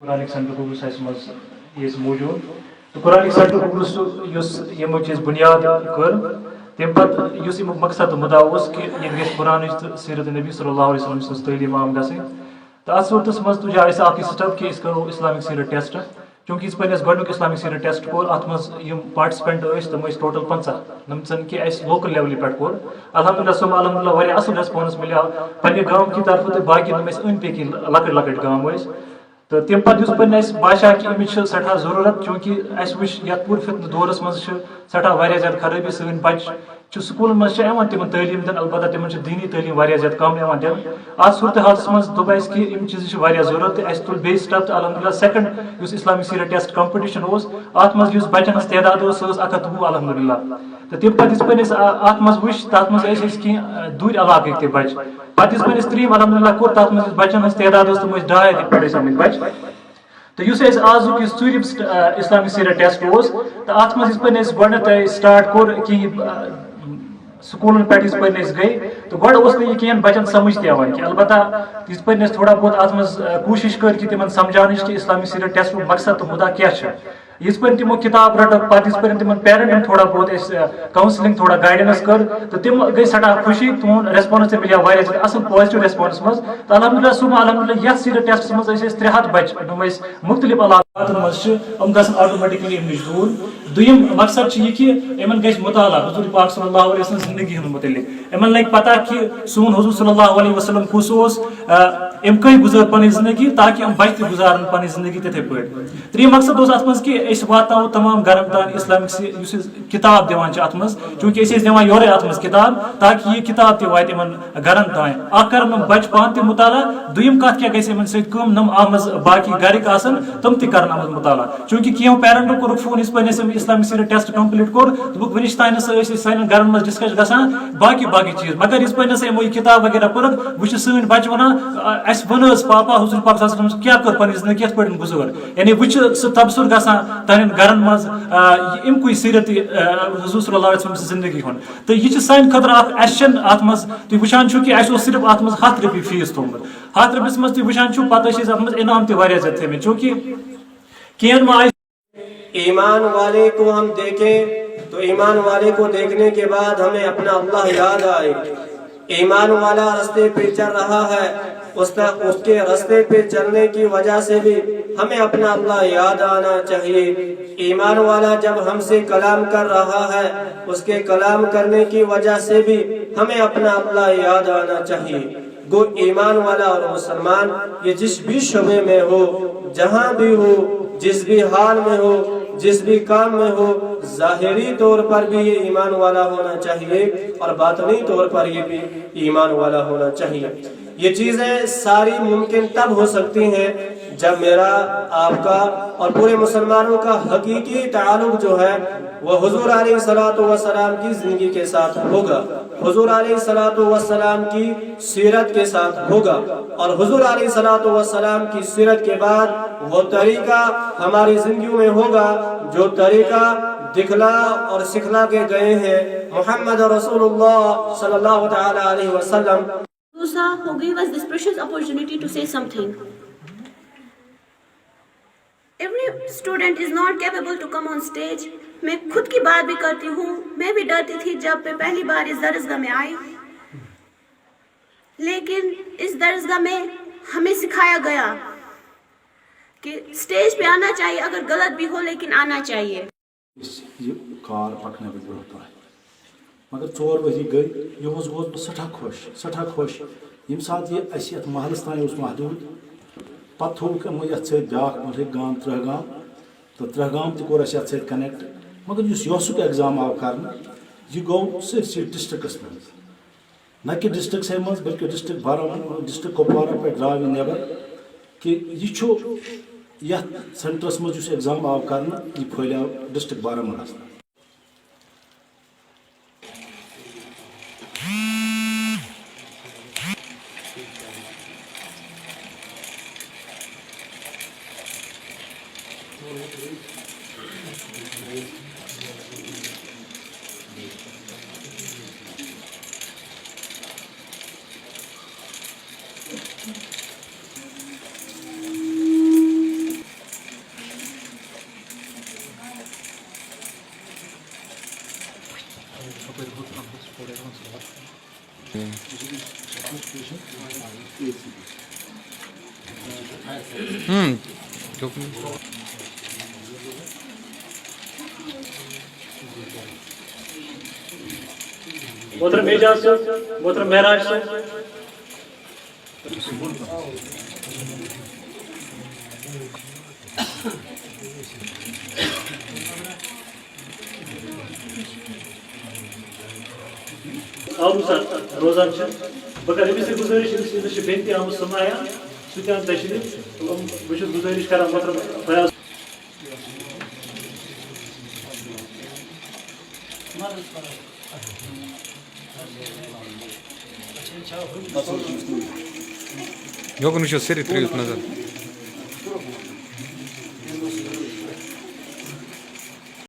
Quranic centre گوس اس مز یہ موجود تو قرآنک سینٹر گوس یم چیز بنیاد کر تم پتہ اس مقصد مدعا اس کہ یہ گھس قرآن تو سیرت نبی صلی اللہ علیہ وسلم سن تعلیم عام گھن تو ات صورتس مز تجا اس اخ سٹپ کہ اس کرو اسلامک سیرت ٹیسٹ چونکہ اس پہ گۄڈنیُک اسلامک سیرت ٹیسٹ کور ات مز یم پارٹسپینٹ تم ٹوٹل 50 نم زن کہ اس لوکل لیولہِ پٮ۪ٹھ کور الحمدللہ صبح الحمدللہ واریاہ اصل ریسپانس ملیو پننہِ گام کی طرف تو باقی نم أنٛدۍ پٔکۍ لۄکٕٹۍ لۄکٕٹۍ گام ٲسۍ تو تم پتہ اس پہ باسیو کہ امچ سٹھا ضرورت چونکہ اس وچ یتھ پور فتنہ دورس مز سٹھا واریاہ زیادہ خرابی سن بچہ سکول مز تم تعلیم دن البتہ تم دینی تعلیم واریاہ زیادہ کم دن ات صورت حالس مز دوٚپ اسہِ کہ ام چیز واریاہ ضرورت تو اس تل بیٚیہِ سٹپ تو الحمدللہ سیکنڈ اس اسلامک سیرت ٹیسٹ کمپٹیشن ات مز یُس بچن ہٕنٛز تعداد سۄ ٲس 120 الحمدللہ تو تم پتہ یِتھ پٲٹھۍ ات مز وٕچھ تتھ مز ٲسۍ کینٛہہ دوٗرِ علاقٕکۍ تہِ بچہِ پتہ یِتھ پٲٹھۍ ترٛیٚیِم الحمدللہ کوٚر تتھ مز یُس بچن ہٕنٛز تعداد ٲس تم ٲسۍ 200 پٮ۪ٹھ ٲسۍ آمٕتۍ بچہِ تو اس آزک ژوٗرِم اسلامک سیرت ٹیسٹ تو ات مز یِتھ پٲٹھۍ سٹارٹ کور کہ سکولن پہ گئی تو گۄڈٕ اوس نہٕ یہِ کینٛہہ بچن سمجھ تہِ یِوان کہ البتہ یِتھ پٲٹھۍ اسہِ تھوڑا بہت ات مز کوٗشش کٔر کہ تمن سمجھاونٕچ کہ اسلامک سیرت ٹیسٹُک مقصد تو مدعا کیٛاہ چھُ یِتھ پٲٹھۍ تمو کتاب رٹکھ پتہٕ یِتھ پٲٹھۍ تمن پیرنٹن تھوڑا بہت کاؤنسلنگ تھوڑا گائیڈنس کر تو تم گئی سٹھاہ خوشی تہد ریسپانس تہِ ملیو واریاہ زیادہ اصل پازٹو ریسپانس مز تو الحمدللہ صبح الحمدللہ یتھ سیرت ٹیسٹس مز ٲسۍ 300 بچہ تم مختلف علاقاتن مز یم گژھن آٹومیٹکلی امہِ نش دوٗر دوٚیِم مقصد یہ کہ یمن گژھِ مطالعہ حضور پاک صلی اللہ علیہ وسلم زندگی ہند متعلق یمن لگہِ پتہ کہ سون حضور صلی اللہ علیہ وسلم کُس اوس ام کٔہۍ گُزٲر پنٕنۍ زندگی تاکہ یم بچہ تہِ گزارن پنٕنۍ زندگی تِتھے پٲٹھۍ ترٛیٚیِم مقصد اوس اتھ منٛز کہ أسۍ واتناوو تمام گرن تام اسلامک یُس کتاب دِوان چھِ اتھ منٛز چوٗنٛکہِ أسۍ ٲسۍ دِوان یورے اتھ منٛز کتاب تاکہ یہِ کتاب تہِ واتہِ یمن گرن تام اکھ کرن یِم بچہِ پانہٕ تہِ مطالعہ دوٚیِم کتھ کیٛاہ گژھِ یمن سۭتۍ کٲم نم اتھ منٛز باقی گرٕکۍ آسن تم تہِ کرن اتھ منٛز مطالعہ چوٗنٛکہِ کینٛہو پیرنٹو کوٚرُکھ فون یِتھ پٲٹھۍ اَسہِ اسلامک سیرت ٹیسٹ کمپلیٖٹ کوٚر دوٚپُکھ وٕنِچ تانۍ ہسا ٲسۍ أسۍ سانٮ۪ن گرن منٛز ڈسکس گژھان باقی چیٖز مگر یِتھ پٲٹھۍ ہسا یِمو یہِ کتاب وغیرہ پٔرٕکھ وۄنۍ چھِ سٲنۍ بچہِ ونان اَسہِ وَن حظ پاپا حضور پاک صلی اللہ علیہ وسلم کیٛاہ کٔر پنٕنۍ زندگی کِتھ پٲٹھۍ گُزٲر یعنی وۄنۍ چھُ سُہ تبصُر گژھان تہنٛدٮ۪ن گرن منٛز امکُے سیرت حضور صلی اللہ علیہ وسلم زندگی ہُنٛد تہٕ یہِ چھِ سانہِ خٲطرٕ اکھ اَسہِ چھنہٕ اتھ منٛز تُہۍ وٕچھان چھِو کہ اَسہِ اوس صرف اتھ منٛز 100 رۄپیہِ فیٖس تھوٚومُت 100 رۄپیس منٛز تُہۍ وٕچھان چھِو پتہٕ ٲسۍ أسۍ اتھ منٛز انعام تہِ واریاہ زیادٕ تھٲیمٕتۍ چوٗنٛکہِ کینٛہن ما آسہِ ایمان والے کو ہم دیکھیں تو ایمان والے کو دیکھنے کے بعد ہمیں اپنا اللہ یاد آئے ایمان والا راستے پہ چل رہا ہے اس کے راستے پہ چلنے کی وجہ سے بھی ہمیں اپنا اللہ یاد آنا چاہیے ایمان والا جب ہم سے کلام کر رہا ہے اس کے کلام کرنے کی وجہ سے بھی ہمیں اپنا اللہ یاد آنا چاہیے گو ایمان والا اور مسلمان یہ جس بھی شعبے میں ہو جہاں بھی ہو جس بھی حال میں ہو جس بھی کام میں ہو ظاہری طور پر بھی یہ ایمان والا ہونا چاہیے اور باطنی طور پر یہ بھی ایمان والا ہونا چاہیے یہ چیزیں ساری ممکن تب ہو سکتی ہیں جب میرا آپ کا اور پورے مسلمانوں کا حقیقی تعلق جو ہے وہ حضور علیہ الصلوۃ والسلام کی زندگی کے ساتھ ہوگا حضور علیہ الصلوۃ والسلام کی سیرت کے ساتھ ہوگا اور حضور علیہ الصلوۃ والسلام کی سیرت کے بعد وہ طریقہ ہماری زندگیوں میں ہوگا جو طریقہ دکھلا اور سکھلا کے گئے ہیں محمد رسول اللہ صلی اللہ تعالی علیہ وسلم. Musa, who gave us this precious opportunity to say something. Every student is not capable to come on stage. میں خود کی بات بھی کرتی ہوں میں بھی ڈرتی تھی جب میں پہلی بار اس درسگاہ میں آئی لیکن اس درسگاہ میں ہمیں سکھایا گیا کہ سٹیج پہ آنا چاہیے اگر غلط بھی ہو لیکن آنا چاہیے. یہ کار پکنے برونٛٹھ تۄہہِ مگر 4 ؤری گٔے یِہُس گوس بہٕ سٮ۪ٹھاہ خۄش ییٚمہِ ساتہٕ یہِ اَسہِ یَتھ محلَس تانۍ اوس محدوٗد پَتہٕ تھوٚوُکھ یِمو یَتھ سۭتۍ بیٛاکھ مُلک گام ترٛہگام تہٕ ترٛہگام تہِ کوٚر اَسہِ یَتھ سۭتۍ کَنٮ۪کٹ مگر یُس یوسُک ایٚگزام آو کَرنہٕ یہِ گوٚو سٲرسٕے ڈِسٹِرٛکَس منٛز نہ کہِ ڈِسٹِرٛکسٕے منٛز بٔلکہِ ڈِسٹِرٛک بارہمولہ ڈِسٹِرٛک کُپوارہ پٮ۪ٹھ درٛاو یہِ نٮ۪بر کہِ یہِ چھُ یَتھ سٮ۪نٹرَس منٛز یُس ایٚگزام آو کَرنہٕ یہِ پھٲلیو ڈِسٹِرٛک بارہمولاہَس منٛز. محترم اعجاز صاحب، محترم معراج صاحب. آبو سر روزان بہ کر أمس گزارش أمس بنتی آمت سمایا سہ تہ تشریف بہت گزارش کران محترم Fayyaz. Yok, onu şu seri tırıyoruz nazar.